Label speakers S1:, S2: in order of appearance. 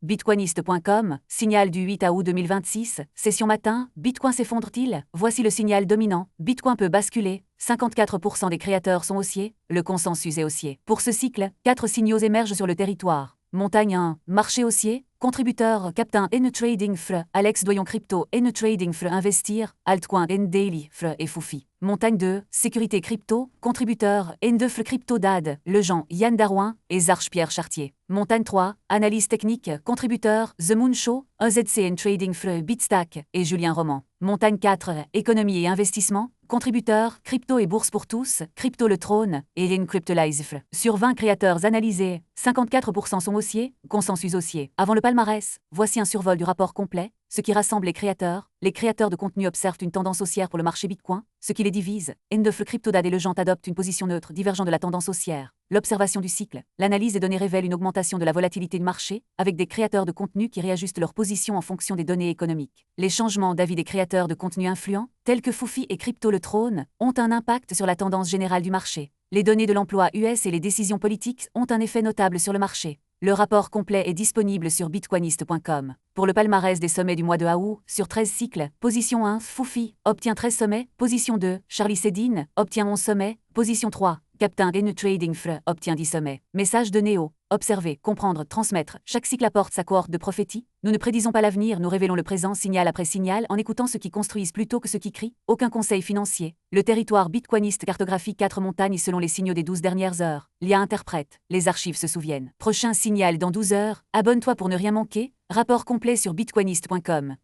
S1: Bitcoiniste.com, signal du 8 août 2026, session matin, Bitcoin s'effondre-t-il? Voici le signal dominant, Bitcoin peut basculer, 54% des créateurs sont haussiers, le consensus est haussier. Pour ce cycle, 4 signaux émergent sur le territoire. Montagne 1, marché haussier, contributeur Captain N Trading FR, Alex Doyon Crypto N Trading FR Investir, Altcoin N Daily FR et Foufi. Montagne 2, sécurité crypto, contributeur N2 FR Crypto DAD, Lejean Yann Darouin et Zarch Pierre Chartier. Montagne 3, analyse technique, contributeur The Moon Show, EZCN Trading FR Bitstack et Julien Roman. Montagne 4, économie et investissement, contributeur, crypto et bourse pour tous, Crypto le Trône et Encryptolize. Sur 20 créateurs analysés, 54% sont haussiers, consensus haussier. Avant le palmarès, voici un survol du rapport complet, ce qui rassemble les créateurs de contenu observent une tendance haussière pour le marché Bitcoin, ce qui les divise, N9 CryptoDad et Legend adoptent une position neutre divergent de la tendance haussière. L'observation du cycle, l'analyse des données révèle une augmentation de la volatilité du marché, avec des créateurs de contenu qui réajustent leur position en fonction des données économiques. Les changements d'avis des créateurs de contenu influents, tels que Foufi et Crypto le Trône, ont un impact sur la tendance générale du marché. Les données de l'emploi US et les décisions politiques ont un effet notable sur le marché. Le rapport complet est disponible sur bitcoiniste.com. Pour le palmarès des sommets du mois de août, sur 13 cycles, position 1, Foufi, obtient 13 sommets, position 2, Charlie Sedin, obtient 11 sommets, position 3, Captain N Trading FR, obtient 10 sommets. Message de Néo, observer, comprendre, transmettre, chaque cycle apporte sa cohorte de prophétie. Nous ne prédisons pas l'avenir, nous révélons le présent signal après signal en écoutant ceux qui construisent plutôt que ceux qui crient. Aucun conseil financier. Le territoire bitcoiniste cartographie 4 montagnes selon les signaux des 12 dernières heures. L'IA interprète, les archives se souviennent. Prochain signal dans 12 heures, abonne-toi pour ne rien manquer. Rapport complet sur bitcoiniste.com.